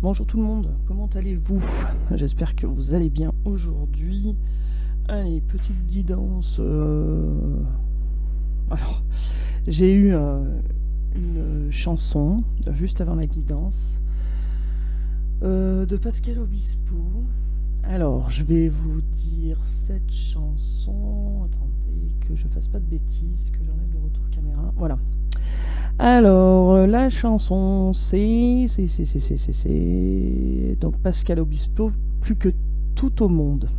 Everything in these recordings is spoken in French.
Bonjour tout le monde, comment allez-vous? J'espère que vous allez bien aujourd'hui. Allez, petite guidance. Alors, j'ai eu une chanson juste avant la guidance de Pascal Obispo. Alors, je vais vous dire cette chanson. Attendez que je fasse pas de bêtises, que j'enlève le retour caméra. Voilà. Alors, la chanson, c'est donc Pascal Obispo, plus que tout au monde.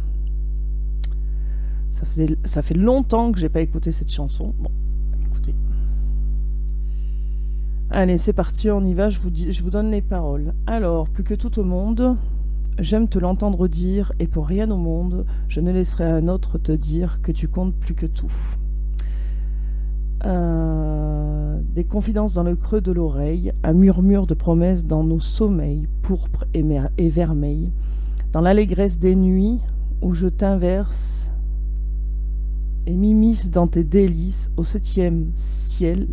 Ça fait longtemps que j'ai pas écouté cette chanson. Bon, écoutez. Allez, c'est parti, on y va, je vous donne les paroles. Alors, plus que tout au monde, j'aime te l'entendre dire, et pour rien au monde, je ne laisserai un autre te dire que tu comptes plus que tout. Des confidences dans le creux de l'oreille, un murmure de promesses dans nos sommeils, pourpres et vermeils, dans l'allégresse des nuits où je t'inverse et m'immisce dans tes délices au 7e ciel,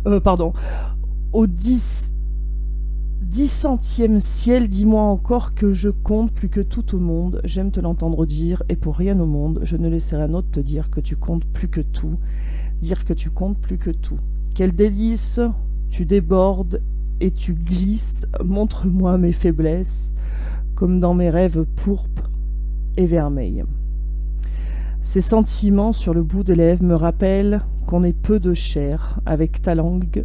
au 10e ciel, dis-moi encore que je compte plus que tout au monde, j'aime te l'entendre dire, et pour rien au monde, je ne laisserai un autre te dire que tu comptes plus que tout, dire que tu comptes plus que tout. Quel délice, tu débordes et tu glisses, montre-moi mes faiblesses, comme dans mes rêves pourpres et vermeils. Ces sentiments sur le bout des lèvres me rappellent qu'on est peu de chair, avec ta langue,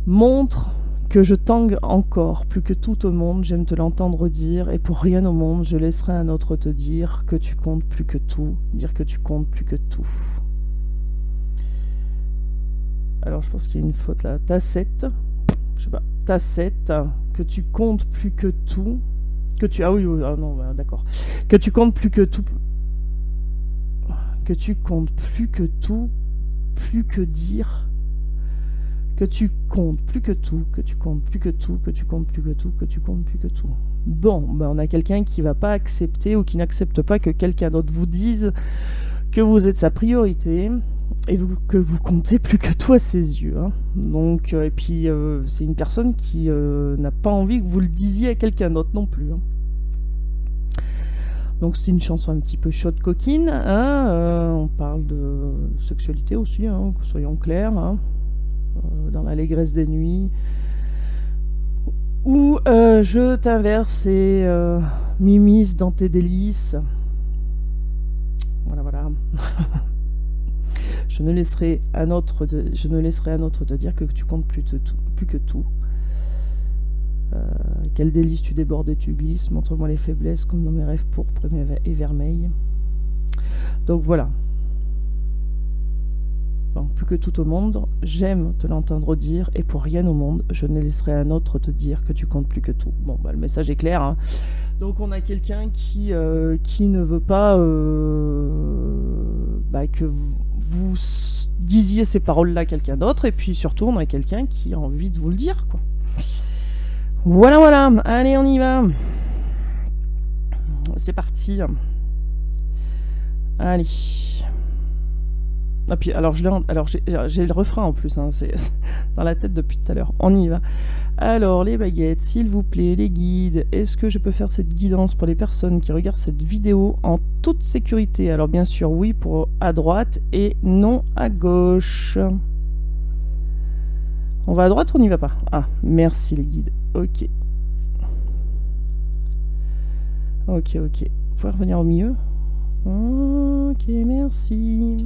montre que je tangue encore, plus que tout au monde, j'aime te l'entendre dire, et pour rien au monde, je laisserai un autre te dire que tu comptes plus que tout, dire que tu comptes plus que tout. Alors je pense qu'il y a une faute là, tacette, que tu comptes plus que tout, que tu, d'accord, que tu comptes plus que tout, que tu comptes plus que tout, plus que dire, que tu comptes plus que tout, que tu comptes plus que tout, que tu comptes plus que tout, que tu comptes plus que tout. Bon, ben on a quelqu'un qui va pas accepter ou qui n'accepte pas que quelqu'un d'autre vous dise que vous êtes sa priorité et que vous comptez plus que tout à ses yeux. Hein. Donc, et puis c'est une personne qui n'a pas envie que vous le disiez à quelqu'un d'autre non plus. Hein. Donc c'est une chanson un petit peu chaude coquine. Hein, on parle de sexualité aussi, hein, soyons clairs. Hein. Dans l'allégresse des nuits, où je t'inverse et m'immisce dans tes délices. Voilà. Je ne laisserai un autre te dire que tu comptes plus que tout. Quel délice tu débordes et tu glisses, montre-moi les faiblesses comme dans mes rêves pourpres et vermeils. Donc voilà. Donc, plus que tout au monde, j'aime te l'entendre dire, et pour rien au monde, je ne laisserai un autre te dire que tu comptes plus que tout. Bon, bah, le message est clair. Hein. Donc on a quelqu'un qui ne veut pas que vous disiez ces paroles-là à quelqu'un d'autre, et puis surtout on a quelqu'un qui a envie de vous le dire, quoi. Voilà, allez, on y va. C'est parti. Allez. Ah puis alors j'ai le refrain en plus, hein, c'est dans la tête depuis tout à l'heure. On y va. Alors les baguettes, s'il vous plaît, les guides. Est-ce que je peux faire cette guidance pour les personnes qui regardent cette vidéo en toute sécurité? Alors bien sûr oui pour à droite et non à gauche. On va à droite ou on n'y va pas? Ah merci les guides. Ok. Vous pouvez revenir au milieu? Ok, merci.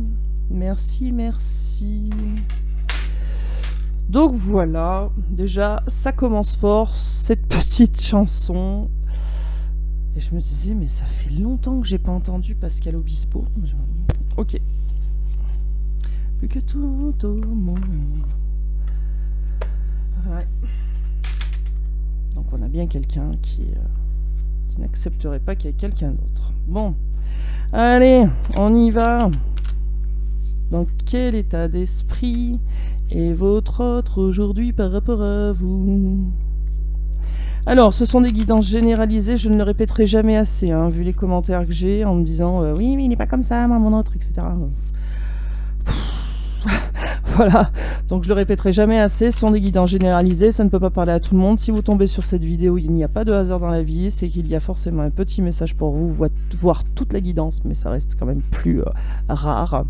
Merci. Donc voilà, déjà ça commence fort, cette petite chanson. Et je me disais, mais ça fait longtemps que j'ai pas entendu Pascal Obispo. Ok. Plus que tout au monde. Ouais. Donc on a bien quelqu'un qui n'accepterait pas qu'il y ait quelqu'un d'autre. Bon, allez, on y va. Dans quel état d'esprit est votre autre aujourd'hui par rapport à vous? Alors, ce sont des guidances généralisées, je ne le répéterai jamais assez, hein, vu les commentaires que j'ai en me disant oui, mais il n'est pas comme ça, moi, mon autre, etc. Voilà, donc je le répéterai jamais assez, ce sont des guidances généralisées, ça ne peut pas parler à tout le monde. Si vous tombez sur cette vidéo, il n'y a pas de hasard dans la vie, c'est qu'il y a forcément un petit message pour vous, voir toute la guidance, mais ça reste quand même plus rare.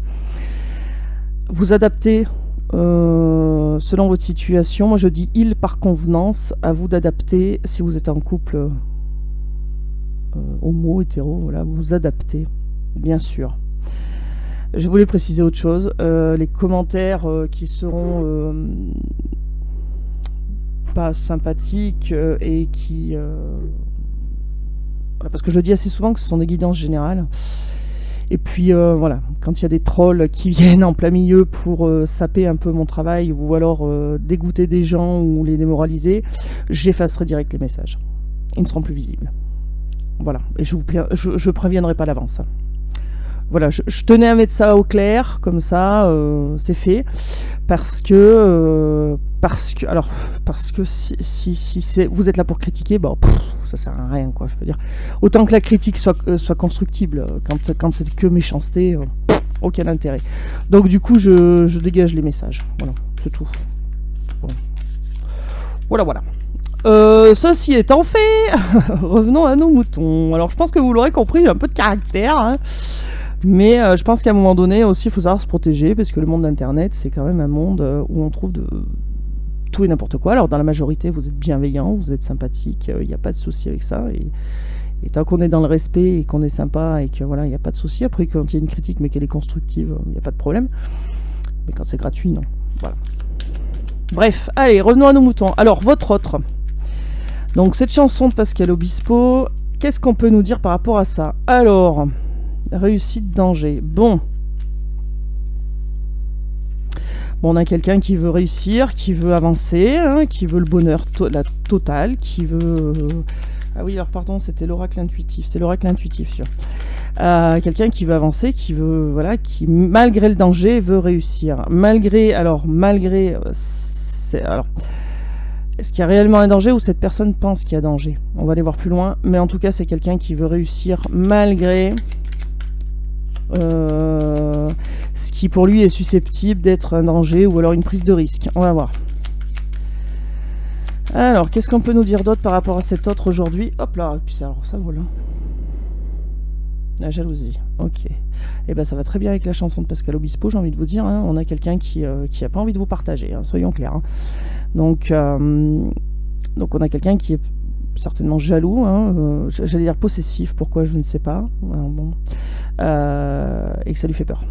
Vous adaptez selon votre situation. Moi je dis il par convenance, à vous d'adapter. Si vous êtes en couple homo, hétéro, voilà, vous adaptez, bien sûr. Je voulais préciser autre chose, les commentaires qui seront pas sympathiques et qui... voilà, parce que je dis assez souvent que ce sont des guidances générales. Et puis voilà, quand il y a des trolls qui viennent en plein milieu pour saper un peu mon travail ou alors dégoûter des gens ou les démoraliser, j'effacerai direct les messages. Ils ne seront plus visibles. Voilà, et je préviendrai pas d'avance. Voilà, je tenais à mettre ça au clair, comme ça, c'est fait, parce que si vous êtes là pour critiquer, bah, ça sert à rien, quoi, je veux dire. Autant que la critique soit constructible, quand c'est que méchanceté, aucun intérêt. Donc du coup, je dégage les messages, voilà, c'est tout. Bon. Voilà. Ceci étant fait, revenons à nos moutons. Alors je pense que vous l'aurez compris, j'ai un peu de caractère, hein. Mais je pense qu'à un moment donné aussi il faut savoir se protéger, parce que le monde d'internet c'est quand même un monde où on trouve de tout et n'importe quoi. Alors dans la majorité vous êtes bienveillant, vous êtes sympathique, il n'y a pas de souci avec ça, et tant qu'on est dans le respect et qu'on est sympa et que voilà, il n'y a pas de souci. Après quand il y a une critique mais qu'elle est constructive, il n'y a pas de problème, mais quand c'est gratuit, non. Voilà. Bref, allez, revenons à nos moutons. Alors votre autre, donc cette chanson de Pascal Obispo, qu'est-ce qu'on peut nous dire par rapport à ça? Alors, réussite, danger. Bon, on a quelqu'un qui veut réussir, qui veut avancer, hein, qui veut le bonheur la total, qui veut... Ah oui, alors pardon, c'était l'oracle intuitif. C'est l'oracle intuitif, sûr. Quelqu'un qui veut avancer, qui veut... Voilà, qui, malgré le danger, veut réussir. Malgré... Alors, est-ce qu'il y a réellement un danger ou cette personne pense qu'il y a danger? On va aller voir plus loin. Mais en tout cas, c'est quelqu'un qui veut réussir malgré... ce qui pour lui est susceptible d'être un danger ou alors une prise de risque. On va voir. Alors, qu'est-ce qu'on peut nous dire d'autre par rapport à cet autre aujourd'hui? Hop là, et puis alors ça vole. La jalousie, ok. Et ben ça va très bien avec la chanson de Pascal Obispo, j'ai envie de vous dire, hein. On a quelqu'un qui a pas envie de vous partager, hein, soyons clairs, hein. Donc on a quelqu'un qui est certainement jaloux, hein, j'allais dire possessif, pourquoi je ne sais pas, alors, bon, et que ça lui fait peur.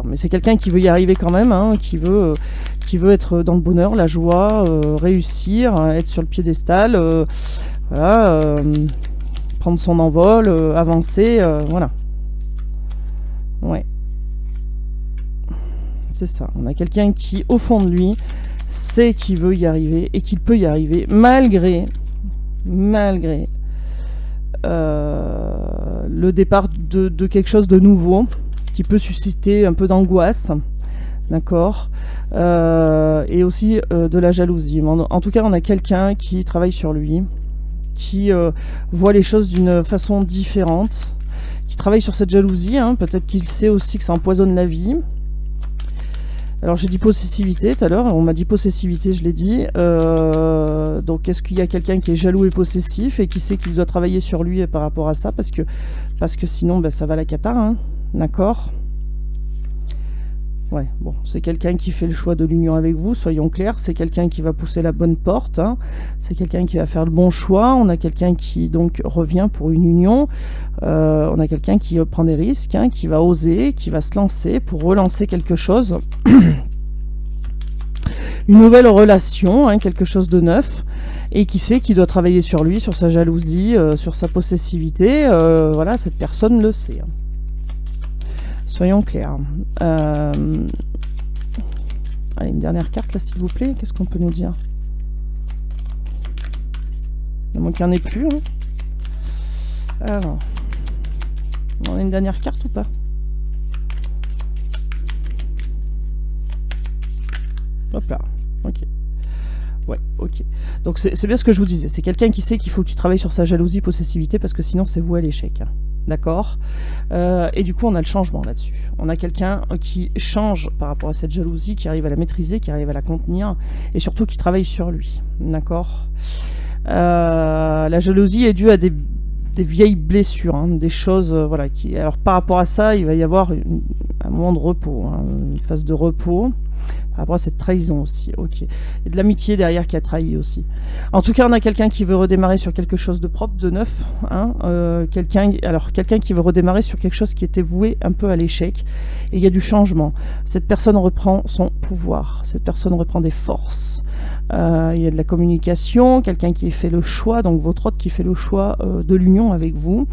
Mais c'est quelqu'un qui veut y arriver quand même, hein, qui veut être dans le bonheur, la joie, réussir, hein, être sur le piédestal, voilà, prendre son envol, avancer, voilà. Ouais. C'est ça. On a quelqu'un qui, au fond de lui, sait qu'il veut y arriver et qu'il peut y arriver malgré le départ de quelque chose de nouveau qui peut susciter un peu d'angoisse, d'accord, et aussi de la jalousie. En tout cas, on a quelqu'un qui travaille sur lui, qui voit les choses d'une façon différente, qui travaille sur cette jalousie, hein. Peut-être qu'il sait aussi que ça empoisonne la vie. Alors j'ai dit possessivité tout à l'heure, on m'a dit possessivité, je l'ai dit. Donc est-ce qu'il y a quelqu'un qui est jaloux et possessif et qui sait qu'il doit travailler sur lui par rapport à ça, parce que sinon ça va la cata, hein, d'accord. Ouais, bon, c'est quelqu'un qui fait le choix de l'union avec vous, soyons clairs, c'est quelqu'un qui va pousser la bonne porte, hein. C'est quelqu'un qui va faire le bon choix, on a quelqu'un qui donc revient pour une union, on a quelqu'un qui prend des risques, hein, qui va oser, qui va se lancer pour relancer quelque chose, une nouvelle relation, hein, quelque chose de neuf, et qui sait qu'il doit travailler sur lui, sur sa jalousie, sur sa possessivité, voilà, cette personne le sait, hein. Soyons clairs. Allez, une dernière carte là, s'il vous plaît. Qu'est-ce qu'on peut nous dire? À moins qu'il n'y en ait plus, hein. Alors, on a une dernière carte ou pas? Hop là, ok. Ouais, ok. Donc c'est bien ce que je vous disais. C'est quelqu'un qui sait qu'il faut qu'il travaille sur sa jalousie, possessivité, parce que sinon c'est voué à l'échec, hein. d'accord? Et du coup, on a le changement là-dessus. On a quelqu'un qui change par rapport à cette jalousie, qui arrive à la maîtriser, qui arrive à la contenir, et surtout qui travaille sur lui, d'accord? La jalousie est due à des vieilles blessures, hein, des choses, voilà. Alors par rapport à ça, il va y avoir un moment de repos, hein, une phase de repos. Par rapport à cette trahison aussi, ok. Et de l'amitié derrière qui a trahi aussi. En tout cas, on a quelqu'un qui veut redémarrer sur quelque chose de propre, de neuf. Hein, quelqu'un qui veut redémarrer sur quelque chose qui était voué un peu à l'échec. Et il y a du changement. Cette personne reprend son pouvoir. Cette personne reprend des forces. Il y a de la communication, quelqu'un qui fait le choix, donc votre autre qui fait le choix de l'union avec vous,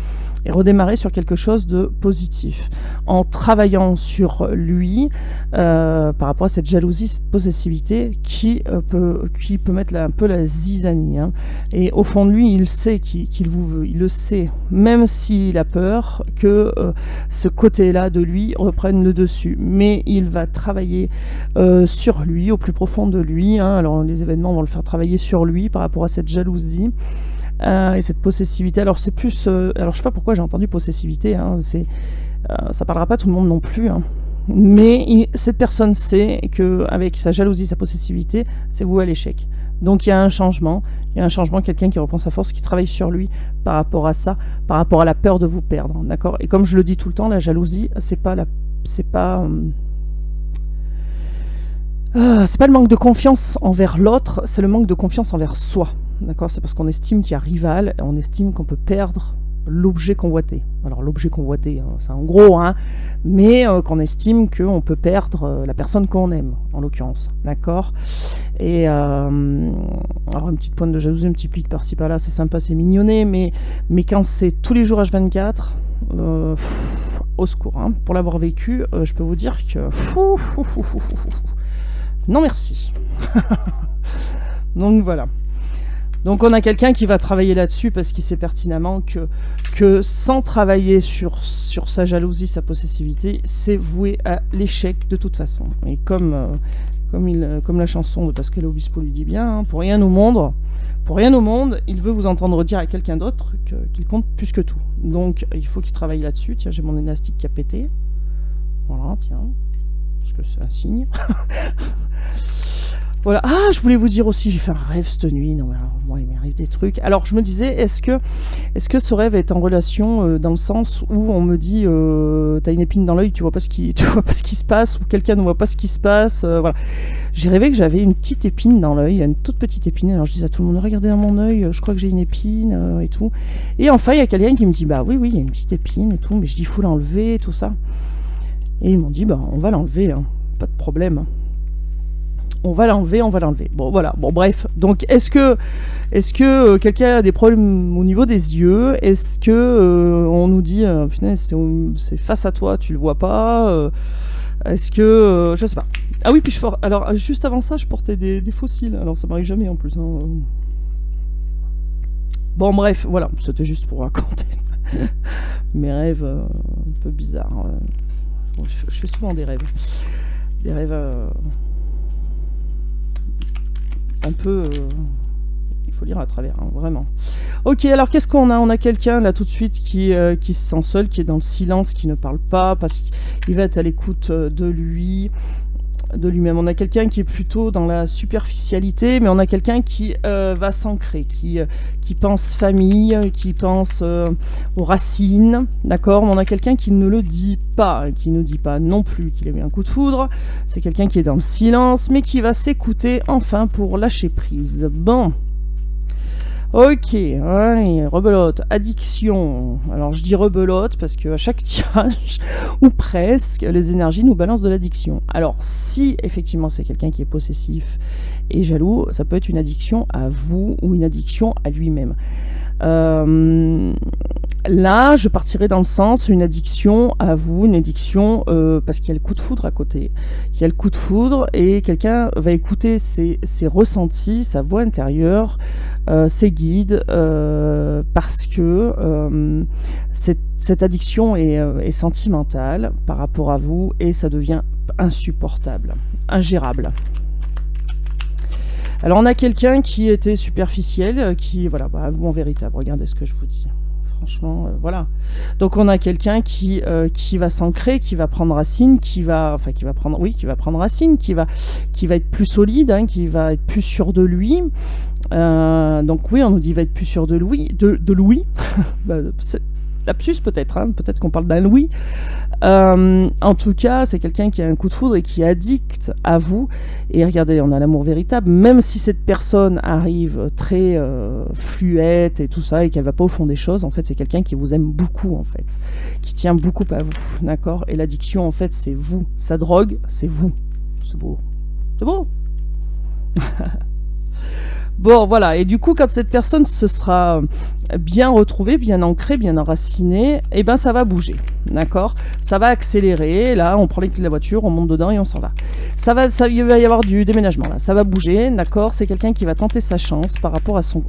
et redémarrer sur quelque chose de positif, en travaillant sur lui par rapport à cette jalousie, cette possessivité qui peut mettre un peu la zizanie. Hein. Et au fond de lui, il sait qu'il vous veut, il le sait, même s'il a peur que ce côté-là de lui reprenne le dessus. Mais il va travailler sur lui, au plus profond de lui. Hein. Alors les événements vont le faire travailler sur lui par rapport à cette jalousie et cette possessivité. Alors c'est plus... alors je sais pas pourquoi j'ai entendu possessivité, hein. Ça parlera pas à tout le monde non plus, hein. Mais cette personne sait qu'avec sa jalousie, sa possessivité, c'est voué à l'échec. Donc il y a un changement, quelqu'un qui reprend sa force, qui travaille sur lui par rapport à ça, par rapport à la peur de vous perdre, d'accord? Et comme je le dis tout le temps, la jalousie, c'est pas le manque de confiance envers l'autre, c'est le manque de confiance envers soi, d'accord? C'est parce qu'on estime qu'il y a rival, et on estime qu'on peut perdre l'objet convoité. Alors l'objet convoité, hein, c'est en gros, hein, mais qu'on estime qu'on peut perdre la personne qu'on aime, en l'occurrence, d'accord? Et alors une petite pointe de jalousie, un petit pic par-ci par-là, c'est sympa, c'est mignonné, mais quand c'est tous les jours H24, au secours, hein. Pour l'avoir vécu, je peux vous dire que non merci. Donc voilà. Donc on a quelqu'un qui va travailler là-dessus parce qu'il sait pertinemment que sans travailler sur sa jalousie, sa possessivité, c'est voué à l'échec de toute façon. Et comme la chanson de Pascal Obispo lui dit bien, hein, pour rien au monde, il veut vous entendre dire à quelqu'un d'autre qu'il compte plus que tout. Donc il faut qu'il travaille là-dessus. Tiens, j'ai mon élastique qui a pété. Voilà, tiens, parce que c'est un signe. Voilà. Ah, je voulais vous dire aussi, j'ai fait un rêve cette nuit. Non, mais alors, moi, il m'arrive des trucs. Alors, je me disais, est-ce que ce rêve est en relation dans le sens où on me dit, t'as une épine dans l'œil, tu vois pas ce qui se passe, ou quelqu'un ne voit pas ce qui se passe. Voilà. J'ai rêvé que j'avais une petite épine dans l'œil, une toute petite épine. Alors, je disais à tout le monde, regardez dans mon œil, je crois que j'ai une épine et tout. Et enfin, il y a quelqu'un qui me dit, bah oui, il y a une petite épine et tout, mais je dis, il faut l'enlever et tout ça. Et ils m'ont dit, bah on va l'enlever, hein, pas de problème. On va l'enlever. Bon, voilà. Bon, bref. Donc, est-ce que quelqu'un a des problèmes au niveau des yeux? Est-ce que on nous dit, finalement, c'est face à toi, tu le vois pas? Est-ce que... je sais pas. Ah oui, puis alors, juste avant ça, je portais des fossiles. Alors, ça m'arrive jamais, en plus. Hein. Bon, bref, voilà. C'était juste pour raconter mes rêves un peu bizarres. Je fais souvent des rêves. Des rêves... un peu... il faut lire à travers, hein, vraiment. Ok, alors qu'est-ce qu'on a? On a quelqu'un là tout de suite qui se sent seul, qui est dans le silence, qui ne parle pas, parce qu'il va être à l'écoute de lui-même. On a quelqu'un qui est plutôt dans la superficialité, mais on a quelqu'un qui va s'ancrer, qui pense famille, qui pense aux racines, d'accord? Mais on a quelqu'un qui ne le dit pas, qui ne dit pas non plus qu'il a eu un coup de foudre. C'est quelqu'un qui est dans le silence, mais qui va s'écouter enfin pour lâcher prise. Bon. Ok, allez, rebelote, addiction. Alors je dis rebelote parce qu'à chaque tirage, ou presque, les énergies nous balancent de l'addiction. Alors si effectivement c'est quelqu'un qui est possessif et jaloux, ça peut être une addiction à vous ou une addiction à lui-même. Là, je partirais dans le sens une addiction à vous, une addiction parce qu'il y a le coup de foudre à côté. Il y a le coup de foudre et quelqu'un va écouter ses ressentis, sa voix intérieure, ses guides, parce que cette addiction est sentimentale par rapport à vous et ça devient insupportable, ingérable. Alors on a quelqu'un qui était superficiel, qui, voilà, vous en véritable, regardez ce que je vous dis. Franchement, voilà. Donc on a quelqu'un qui va s'ancrer, qui va prendre racine, qui va prendre racine, qui va être plus solide, hein, qui va être plus sûr de lui. Donc oui, on nous dit va être plus sûr de Louis, de Louis. Bah, lapsus peut-être, hein, peut-être qu'on parle d'un Louis. En tout cas, c'est quelqu'un qui a un coup de foudre et qui est addict à vous. Et regardez, on a l'amour véritable. Même si cette personne arrive très fluette et tout ça, et qu'elle va pas au fond des choses, en fait, c'est quelqu'un qui vous aime beaucoup, en fait, qui tient beaucoup à vous, d'accord. Et l'addiction, en fait, c'est vous. Sa drogue, c'est vous. C'est beau. C'est beau. Bon, voilà. Et du coup, quand cette personne se sera bien retrouvée, bien ancrée, bien enracinée, eh ben, ça va bouger. D'accord? Ça va accélérer. Là, on prend les clés de la voiture, on monte dedans et on s'en va. Il va y avoir du déménagement, là. Ça va bouger. D'accord? C'est quelqu'un qui va tenter sa chance par rapport à son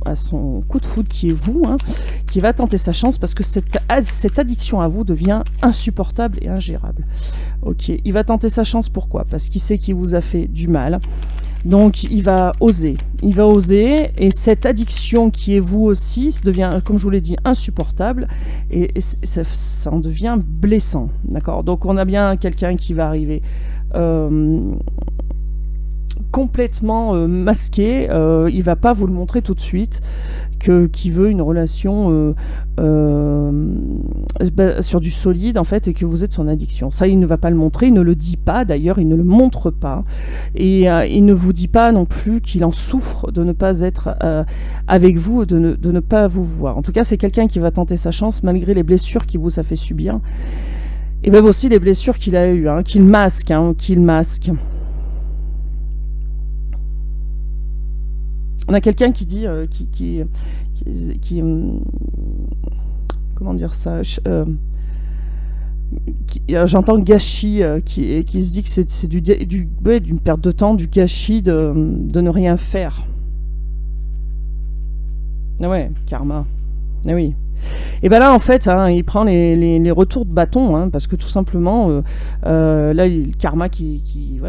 coup de foudre qui est vous, hein, qui va tenter sa chance parce que cette addiction à vous devient insupportable et ingérable. Ok. Il va tenter sa chance, pourquoi? Parce qu'il sait qu'il vous a fait du mal. Donc il va oser, et cette addiction qui est vous aussi, ça devient, comme je vous l'ai dit, insupportable, et ça en devient blessant, d'accord? Donc on a bien quelqu'un qui va arriver complètement masqué, il va pas vous le montrer tout de suite, qui veut une relation sur du solide en fait, et que vous êtes son addiction. Ça, il ne va pas le montrer, il ne le dit pas d'ailleurs, il ne le montre pas, et il ne vous dit pas non plus qu'il en souffre de ne pas être avec vous, de ne pas vous voir. En tout cas, c'est quelqu'un qui va tenter sa chance malgré les blessures qu'il vous a fait subir, et même aussi les blessures qu'il a eues, hein, qu'il masque. On a quelqu'un qui dit, comment dire ça, j'entends gâchis, qui se dit que c'est d'une perte de temps, du gâchis de ne rien faire. Ah ouais, karma. Ah oui. Et ben là, en fait, hein, il prend les retours de bâton, hein, parce que tout simplement, là, le karma qui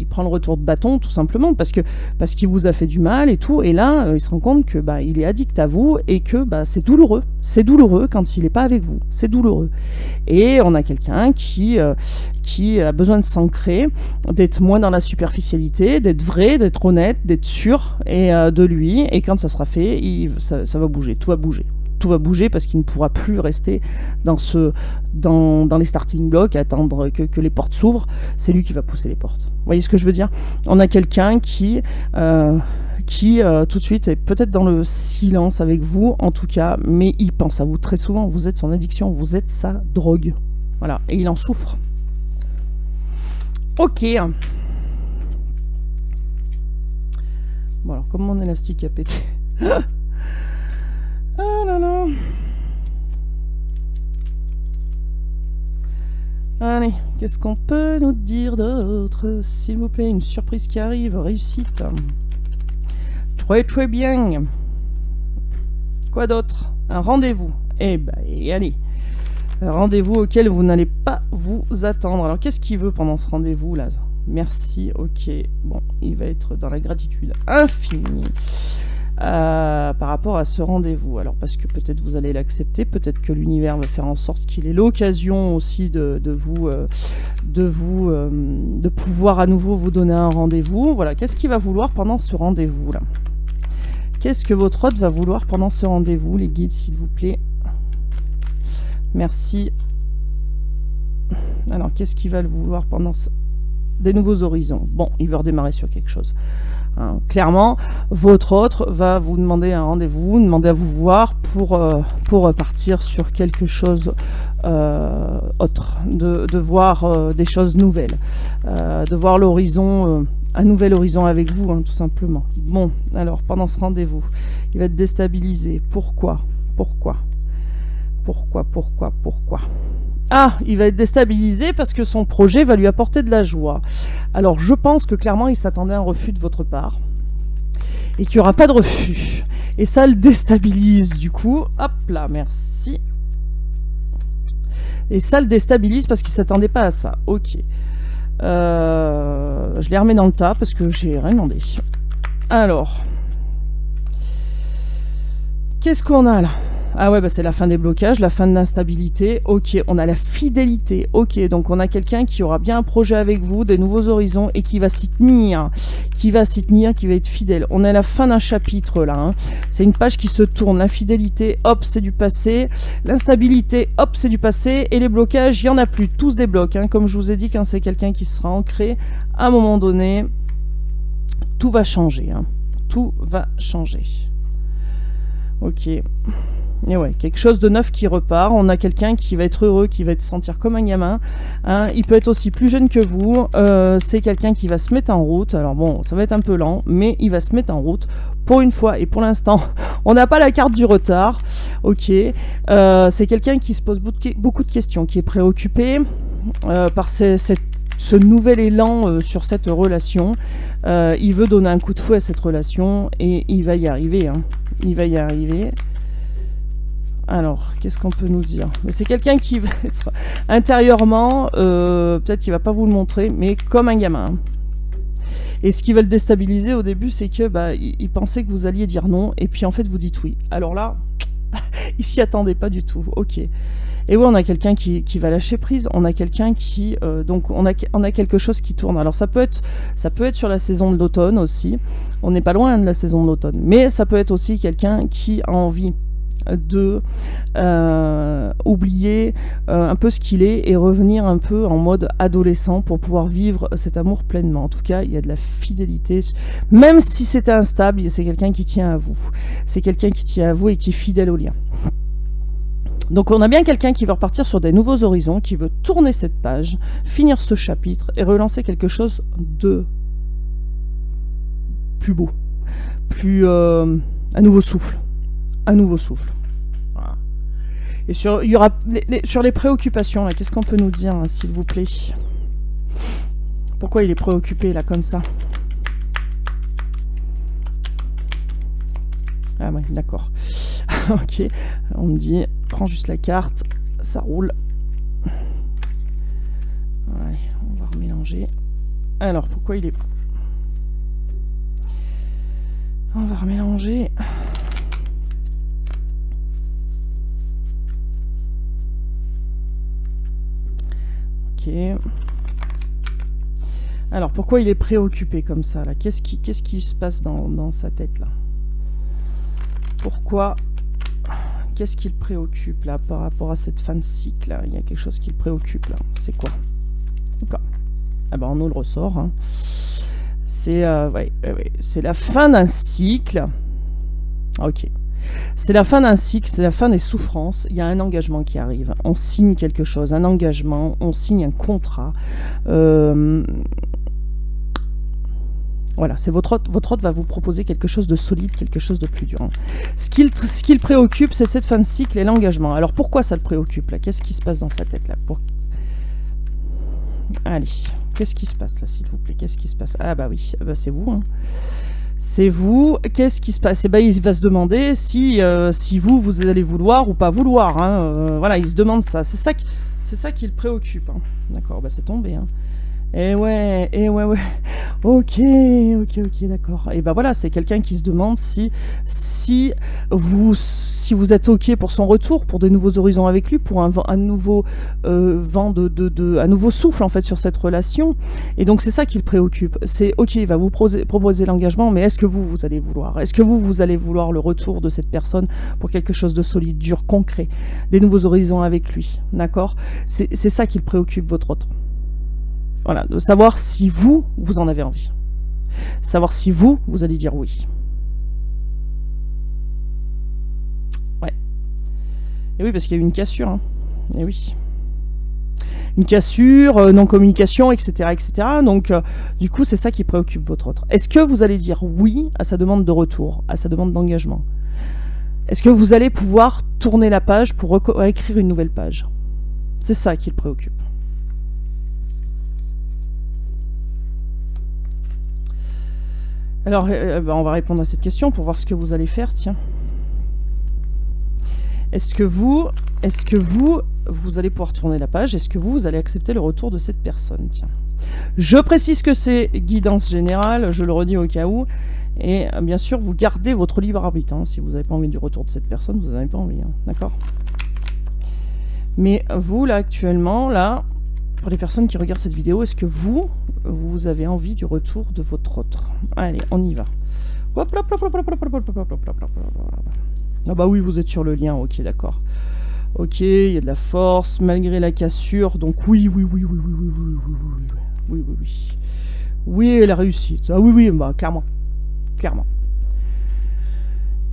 prend le retour de bâton, tout simplement, parce qu'il vous a fait du mal et tout, et là, il se rend compte que il est addict à vous et que c'est douloureux quand il n'est pas avec vous, c'est douloureux. Et on a quelqu'un qui a besoin de s'ancrer, d'être moins dans la superficialité, d'être vrai, d'être honnête, d'être sûr et de lui, et quand ça sera fait, ça va bouger, tout va bouger. Tout va bouger parce qu'il ne pourra plus rester dans les starting blocks à attendre que les portes s'ouvrent. C'est lui qui va pousser les portes. Vous voyez ce que je veux dire? On a quelqu'un qui tout de suite est peut-être dans le silence avec vous, en tout cas, mais il pense à vous très souvent. Vous êtes son addiction, vous êtes sa drogue. Voilà, et il en souffre. Ok. Bon alors, comme mon élastique a pété... Ah là là. Allez, qu'est-ce qu'on peut nous dire d'autre? S'il vous plaît, une surprise qui arrive, réussite. Très très bien. Quoi d'autre? Un rendez-vous. Eh ben, allez. Un rendez-vous auquel vous n'allez pas vous attendre. Alors, qu'est-ce qu'il veut pendant ce rendez-vous là? Merci, ok. Bon, il va être dans la gratitude infinie. Par rapport à ce rendez-vous. Alors parce que peut-être vous allez l'accepter, peut-être que l'univers va faire en sorte qu'il ait l'occasion aussi de pouvoir à nouveau vous donner un rendez-vous. Voilà, qu'est-ce qu'il va vouloir pendant ce rendez-vous là? Qu'est-ce que votre hôte va vouloir pendant ce rendez-vous, les guides, s'il vous plaît? Merci. Alors, qu'est-ce qu'il va vouloir pendant des nouveaux horizons? Bon, il veut redémarrer sur quelque chose. Hein, clairement, votre autre va vous demander un rendez-vous, demander à vous voir pour partir sur quelque chose autre, de voir des choses nouvelles, de voir l'horizon, un nouvel horizon avec vous, hein, tout simplement. Bon, alors, pendant ce rendez-vous, il va être déstabilisé. Pourquoi? Ah, il va être déstabilisé parce que son projet va lui apporter de la joie. Alors, je pense que clairement, il s'attendait à un refus de votre part. Et qu'il n'y aura pas de refus. Et ça le déstabilise, du coup. Hop là, merci. Et ça le déstabilise parce qu'il ne s'attendait pas à ça. Ok. Je les remets dans le tas parce que j'ai rien demandé. Alors. Qu'est-ce qu'on a là? Ah ouais, bah c'est la fin des blocages, la fin de l'instabilité. Ok, on a la fidélité. Ok, donc on a quelqu'un qui aura bien un projet avec vous, des nouveaux horizons et qui va s'y tenir, qui va être fidèle. On est à la fin d'un chapitre là. Hein. C'est une page qui se tourne. L'infidélité, hop, c'est du passé. L'instabilité, hop, c'est du passé. Et les blocages, il n'y en a plus. Tous des blocs. Hein. Comme je vous ai dit, quand c'est quelqu'un qui sera ancré, à un moment donné, tout va changer. Hein. Tout va changer. Ok. Et ouais, quelque chose de neuf qui repart. On a quelqu'un qui va être heureux, qui va se sentir comme un gamin. Hein. Il peut être aussi plus jeune que vous. C'est quelqu'un qui va se mettre en route. Alors bon, ça va être un peu lent, mais il va se mettre en route pour une fois. Et pour l'instant, on n'a pas la carte du retard. Ok. C'est quelqu'un qui se pose beaucoup de questions, qui est préoccupé par ce nouvel élan sur cette relation. Il veut donner un coup de fouet à cette relation et il va y arriver. Hein. Il va y arriver. Alors, qu'est-ce qu'on peut nous dire? C'est quelqu'un qui va être intérieurement, peut-être qu'il va pas vous le montrer, mais comme un gamin. Et ce qui va le déstabiliser au début, c'est que il pensait que vous alliez dire non, et puis en fait vous dites oui. Alors là, il s'y attendait pas du tout. Ok. Et oui, on a quelqu'un qui va lâcher prise. On a quelqu'un qui, donc on a quelque chose qui tourne. Alors ça peut être sur la saison de l'automne aussi. On n'est pas loin de la saison de l'automne, mais ça peut être aussi quelqu'un qui a envie de oublier un peu ce qu'il est et revenir un peu en mode adolescent pour pouvoir vivre cet amour pleinement. En tout cas, il y a de la fidélité. Même si c'est instable, c'est quelqu'un qui tient à vous. C'est quelqu'un qui tient à vous et qui est fidèle au lien. Donc on a bien quelqu'un qui veut repartir sur des nouveaux horizons, qui veut tourner cette page, finir ce chapitre et relancer quelque chose de plus beau, un nouveau souffle. Un nouveau souffle. Voilà. Et sur les préoccupations, là, qu'est-ce qu'on peut nous dire, hein, s'il vous plaît? Pourquoi il est préoccupé, là, comme ça? Ah ouais, d'accord. Ok, on me dit, prends juste la carte, ça roule. Ouais, on va remélanger. Alors, pourquoi il est... On va remélanger... Alors, pourquoi il est préoccupé comme ça, là? Qu'est-ce qui se passe dans sa tête, là? Pourquoi? Qu'est-ce qui le préoccupe, là, par rapport à cette fin de cycle, là? Il y a quelque chose qui le préoccupe, là. C'est quoi? Oups. Ah ben, on nous le ressort. Hein. C'est c'est la fin d'un cycle. Ok. C'est la fin d'un cycle, c'est la fin des souffrances. Il y a un engagement qui arrive. On signe quelque chose, un engagement, on signe un contrat. Voilà, c'est votre hôte va vous proposer quelque chose de solide, quelque chose de plus dur. Ce qui le préoccupe, c'est cette fin de cycle et l'engagement. Alors pourquoi ça le préoccupe là? Qu'est-ce qui se passe dans sa tête là? Allez, qu'est-ce qui se passe là, s'il vous plaît? Qu'est-ce qui se passe? Ah bah oui, c'est vous. Hein. C'est vous. Qu'est-ce qui se passe? Eh ben, il va se demander si vous allez vouloir ou pas vouloir. Hein. Voilà, il se demande ça. C'est ça qui le préoccupe. Hein. D'accord, bah c'est tombé. Hein. Eh ouais. Ok, d'accord. Et ben voilà, c'est quelqu'un qui se demande si vous êtes ok pour son retour, pour de nouveaux horizons avec lui, pour un nouveau vent un nouveau souffle en fait sur cette relation. Et donc c'est ça qui le préoccupe. C'est ok, il va vous proposer l'engagement, mais est-ce que vous allez vouloir? Est-ce que vous allez vouloir le retour de cette personne pour quelque chose de solide, dur, concret, des nouveaux horizons avec lui, d'accord? C'est ça qui le préoccupe, votre autre. Voilà, de savoir si vous en avez envie. Savoir si vous allez dire oui. Ouais. Et oui, parce qu'il y a eu une cassure. Hein. Et oui. Une cassure, non-communication, etc. Donc, du coup, c'est ça qui préoccupe votre autre. Est-ce que vous allez dire oui à sa demande de retour, à sa demande d'engagement? Est-ce que vous allez pouvoir tourner la page pour écrire une nouvelle page? C'est ça qui le préoccupe. Alors, on va répondre à cette question pour voir ce que vous allez faire, tiens. Est-ce que vous allez pouvoir tourner la page? Est-ce que vous allez accepter le retour de cette personne, tiens. Je précise que c'est guidance générale, je le redis au cas où. Et bien sûr, vous gardez votre libre arbitre. Hein. Si vous n'avez pas envie du retour de cette personne, vous n'en avez pas envie. Hein. D'accord? Mais vous, là, actuellement, là, pour les personnes qui regardent cette vidéo, est-ce que vous avez envie du retour de votre autre? Allez, on y va. Hop, hop, hop, hop, hop, hop, hop, hop, hop, hop, hop, hop. Ah bah oui, vous êtes sur le lien, ok, d'accord. Ok, il y a de la force, malgré la cassure, donc oui, oui, oui, oui, oui, oui, oui, oui, oui, oui, oui, oui. Oui, la réussite. Ah oui, oui, bah clairement. Clairement.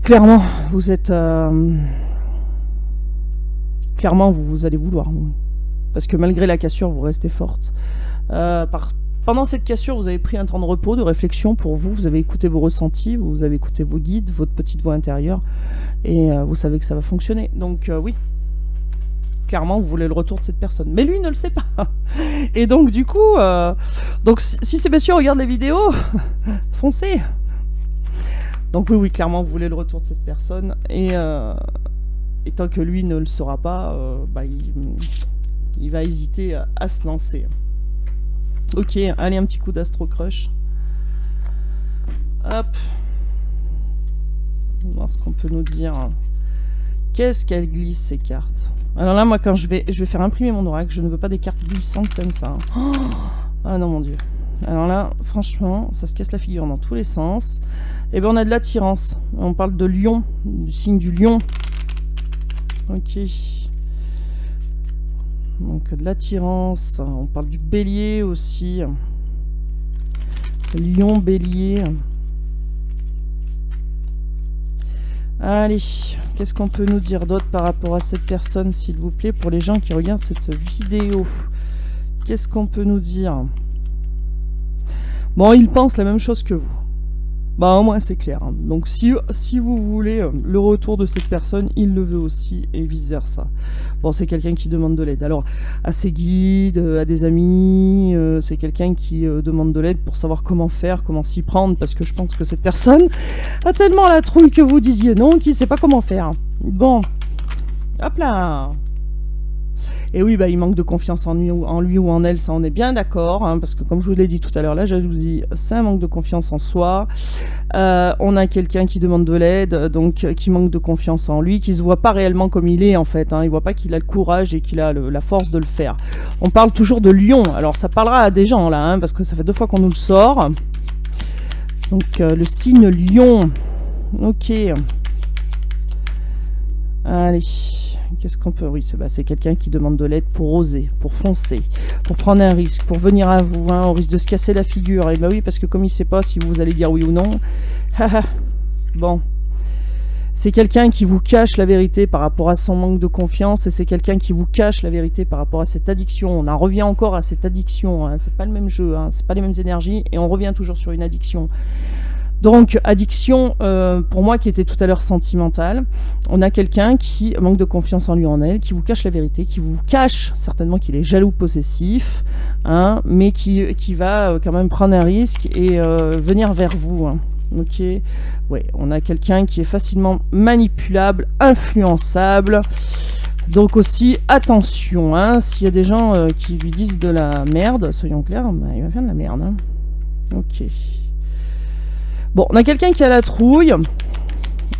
Clairement, vous êtes... Clairement, vous allez vouloir. Oui. Parce que malgré la cassure, vous restez forte. Pendant cette cassure, vous avez pris un temps de repos, de réflexion pour vous. Vous avez écouté vos ressentis, vous avez écouté vos guides, votre petite voix intérieure. Et vous savez que ça va fonctionner. Donc oui, clairement, vous voulez le retour de cette personne. Mais lui ne le sait pas. Et donc du coup, donc, si ces messieurs regardent les vidéos, foncez. Donc oui, clairement, vous voulez le retour de cette personne. Et tant que lui ne le saura pas, bah, il va hésiter à se lancer. Ok, allez, un petit coup d'Astro Crush. Hop. On va voir ce qu'on peut nous dire. Qu'est-ce qu'elle glisse, ces cartes? Alors là, moi, quand je vais faire imprimer mon oracle, je ne veux pas des cartes glissantes comme ça. Oh, ah non, mon Dieu. Alors là, franchement, ça se casse la figure dans tous les sens. Et bien, on a de l'attirance. On parle de lion, du signe du lion. Ok. Donc, de l'attirance. On parle du bélier aussi. Lion, bélier. Allez, qu'est-ce qu'on peut nous dire d'autre par rapport à cette personne, s'il vous plaît, pour les gens qui regardent cette vidéo? Qu'est-ce qu'on peut nous dire? Bon, il pense la même chose que vous. Bah, au moins, c'est clair. Hein. Donc, si vous voulez le retour de cette personne, il le veut aussi, et vice-versa. Bon, c'est quelqu'un qui demande de l'aide. Alors, à ses guides, à des amis, c'est quelqu'un qui demande de l'aide pour savoir comment faire, comment s'y prendre, parce que je pense que cette personne a tellement la trouille que vous disiez non, qu'il ne sait pas comment faire. Bon, hop là. Et oui, bah, il manque de confiance en lui ou en elle, ça on est bien d'accord, hein, parce que comme je vous l'ai dit tout à l'heure, la jalousie, c'est un manque de confiance en soi. On a quelqu'un qui demande de l'aide, donc qui manque de confiance en lui, qui se voit pas réellement comme il est en fait, hein, il voit pas qu'il a le courage et qu'il a la force de le faire. On parle toujours de lion, alors ça parlera à des gens là, hein, parce que ça fait 2 fois qu'on nous le sort. Donc le signe lion, ok. Allez. Qu'est-ce qu'on peut... Oui, c'est quelqu'un qui demande de l'aide pour oser, pour foncer, pour prendre un risque, pour venir à vous, hein, au risque de se casser la figure. Et bah oui, parce que comme il ne sait pas si vous allez dire oui ou non, bon, c'est quelqu'un qui vous cache la vérité par rapport à son manque de confiance, et c'est quelqu'un qui vous cache la vérité par rapport à cette addiction. On en revient encore à cette addiction, hein. C'est pas le même jeu, hein, c'est pas les mêmes énergies, et on revient toujours sur une addiction. Donc, addiction, pour moi, qui était tout à l'heure sentimentale, on a quelqu'un qui manque de confiance en lui, en elle, qui vous cache la vérité, qui vous cache certainement qu'il est jaloux possessif, hein, mais qui va quand même prendre un risque et venir vers vous. Hein. Ok, ouais, on a quelqu'un qui est facilement manipulable, influençable. Donc aussi, attention, hein, s'il y a des gens qui lui disent de la merde, soyons clairs, bah, il va faire de la merde. Hein. Ok. Bon, on a quelqu'un qui a la trouille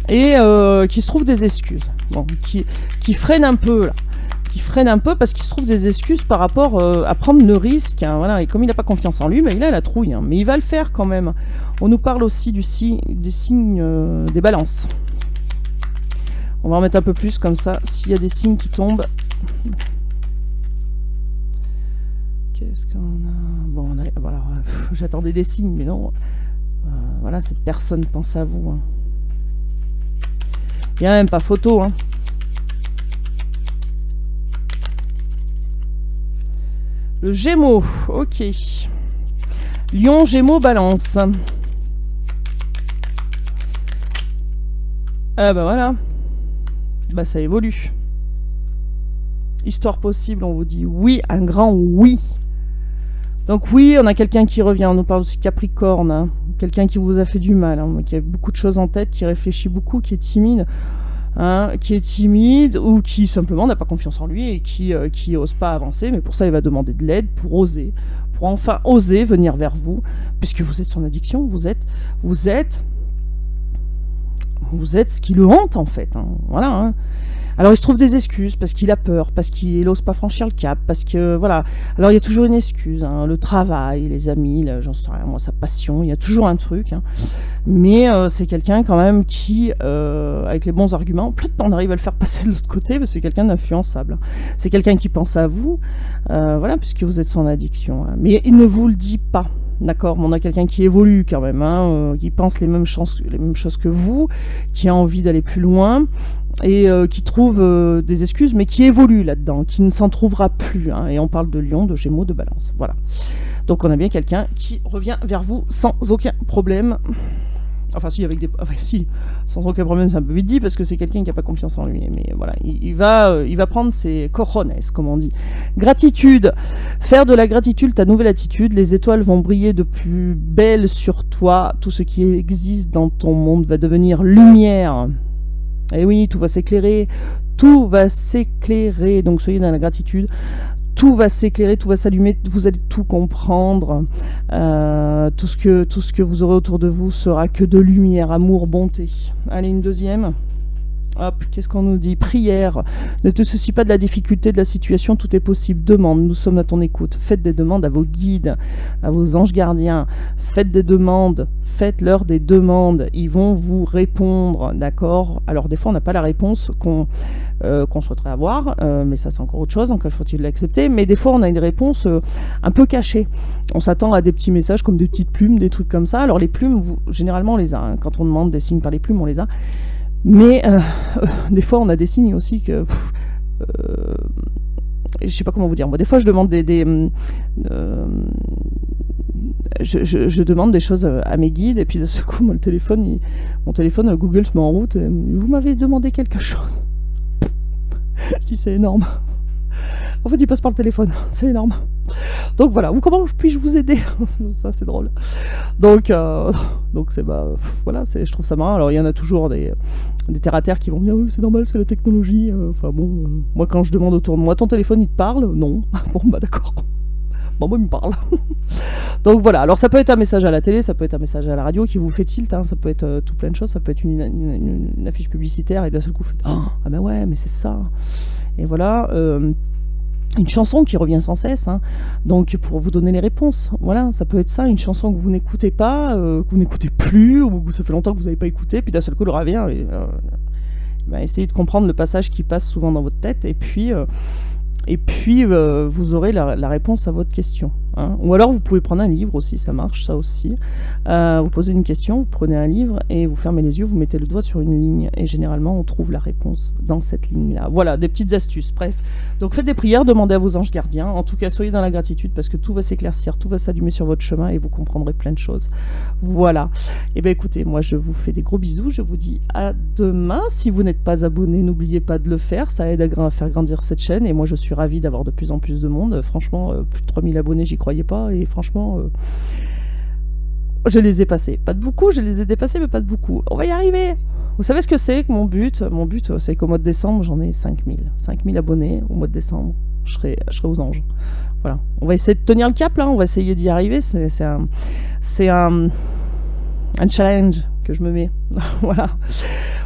et qui se trouve des excuses. Bon, qui freine un peu, là. Qui freine un peu parce qu'il se trouve des excuses par rapport à prendre le risque. Hein, voilà. Et comme il n'a pas confiance en lui, bah, il a la trouille. Hein, mais il va le faire quand même. On nous parle aussi des signes des balances. On va en mettre un peu plus comme ça. S'il y a des signes qui tombent. Qu'est-ce qu'on a? Bon, voilà, j'attendais des signes, mais non. Voilà, cette personne pense à vous. Hein. Il n'y a même pas photo. Hein. Le Gémeaux, ok. Lion, Gémeaux, Balance. Ah bah voilà. Bah ça évolue. Histoire possible, on vous dit oui, un grand oui. Donc oui, on a quelqu'un qui revient, on nous parle aussi de Capricorne, hein. Quelqu'un qui vous a fait du mal, hein, qui a beaucoup de choses en tête, qui réfléchit beaucoup, qui est timide, hein, ou qui simplement n'a pas confiance en lui et qui ose pas avancer, mais pour ça il va demander de l'aide, pour enfin oser venir vers vous, puisque vous êtes son addiction, vous êtes Vous êtes ce qui le hante en fait. Hein. Voilà. Hein. Alors il se trouve des excuses parce qu'il a peur, parce qu'il n'ose pas franchir le cap, parce que voilà. Alors il y a toujours une excuse, hein, le travail, les amis, j'en sais rien, moi sa passion, il y a toujours un truc. Hein. Mais c'est quelqu'un quand même qui, avec les bons arguments, peut-être on arrive à le faire passer de l'autre côté, parce que c'est quelqu'un d'influençable. C'est quelqu'un qui pense à vous, voilà, puisque vous êtes son addiction. Hein. Mais il ne vous le dit pas. D'accord, mais on a quelqu'un qui évolue quand même, hein, qui pense les mêmes choses que vous, qui a envie d'aller plus loin et qui trouve des excuses, mais qui évolue là-dedans, qui ne s'en trouvera plus. Hein, et on parle de Lion, de Gémeaux, de Balance. Voilà. Donc on a bien quelqu'un qui revient vers vous sans aucun problème. Enfin si, si, sans aucun problème, c'est un peu vite dit, parce que c'est quelqu'un qui n'a pas confiance en lui. Mais voilà, il va prendre ses cojones, comme on dit. Gratitude. Faire de la gratitude ta nouvelle attitude. Les étoiles vont briller de plus belle sur toi. Tout ce qui existe dans ton monde va devenir lumière. Et oui, tout va s'éclairer. Tout va s'éclairer. Donc soyez dans la gratitude. Tout va s'éclairer, tout va s'allumer, vous allez tout comprendre. Tout ce que vous aurez autour de vous sera que de lumière, amour, bonté. Allez, une deuxième. Hop, qu'est-ce qu'on nous dit? Prière. Ne te soucie pas de la difficulté de la situation, tout est possible. Demande, nous sommes à ton écoute. Faites des demandes à vos guides, à vos anges gardiens. Faites des demandes, faites-leur des demandes. Ils vont vous répondre, d'accord? Alors des fois, on n'a pas la réponse qu'on souhaiterait avoir, mais ça c'est encore autre chose, donc faut-il l'accepter. Mais des fois, on a une réponse un peu cachée. On s'attend à des petits messages comme des petites plumes, des trucs comme ça. Alors les plumes, généralement, on les a. Hein. Quand on demande des signes par les plumes, on les a. Mais des fois, on a des signes aussi que... je sais pas comment vous dire. Moi, des fois, je demande je demande des choses à mes guides, et puis d'un seul coup, mon téléphone, Google se met en route. Et, vous m'avez demandé quelque chose. Je dis, c'est énorme. En fait, il passe par le téléphone. C'est énorme. Donc voilà, comment puis-je vous aider? Ça, c'est drôle. Donc c'est voilà, je trouve ça marrant. Alors il y en a toujours des terre à terre qui vont me dire oui, c'est normal, c'est la technologie. Enfin bon, moi quand je demande autour de moi, ton téléphone il te parle? Non. Bon bah d'accord. Bon moi il me parle. Donc voilà. Alors ça peut être un message à la télé, ça peut être un message à la radio qui vous fait tilt. Hein, ça peut être tout plein de choses. Ça peut être une affiche publicitaire et d'un seul coup vous faites ah ben ouais, mais c'est ça. Et voilà. Une chanson qui revient sans cesse, hein. Donc pour vous donner les réponses, voilà, ça peut être ça, une chanson que vous n'écoutez pas, que vous n'écoutez plus, ou que ça fait longtemps que vous n'avez pas écouté, puis d'un seul coup le revient, et essayez de comprendre le passage qui passe souvent dans votre tête, et puis vous aurez la réponse à votre question. Hein. Ou alors vous pouvez prendre un livre aussi, ça marche, ça aussi. Vous posez une question, vous prenez un livre et vous fermez les yeux, vous mettez le doigt sur une ligne. Et généralement, on trouve la réponse dans cette ligne-là. Voilà, des petites astuces. Bref, donc faites des prières, demandez à vos anges gardiens. En tout cas, soyez dans la gratitude parce que tout va s'éclaircir, tout va s'allumer sur votre chemin et vous comprendrez plein de choses. Voilà. Et bien écoutez, moi je vous fais des gros bisous. Je vous dis à demain. Si vous n'êtes pas abonné, n'oubliez pas de le faire. Ça aide à faire grandir cette chaîne. Et moi, je suis ravie d'avoir de plus en plus de monde. Franchement, plus de 3000 abonnés, j'y croyais pas. Et franchement, je les ai passés. Pas de beaucoup, je les ai dépassés, mais pas de beaucoup. On va y arriver. Vous savez ce que c'est que mon but? Mon but, c'est qu'au mois de décembre, j'en ai 5000. 5000 abonnés au mois de décembre. Je serai aux anges. Voilà. On va essayer de tenir le cap, là. On va essayer d'y arriver. C'est un challenge que je me mets. Voilà.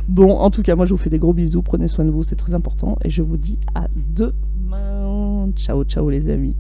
Bon, en tout cas, moi, je vous fais des gros bisous. Prenez soin de vous, c'est très important. Et je vous dis à demain. Ciao, ciao, les amis.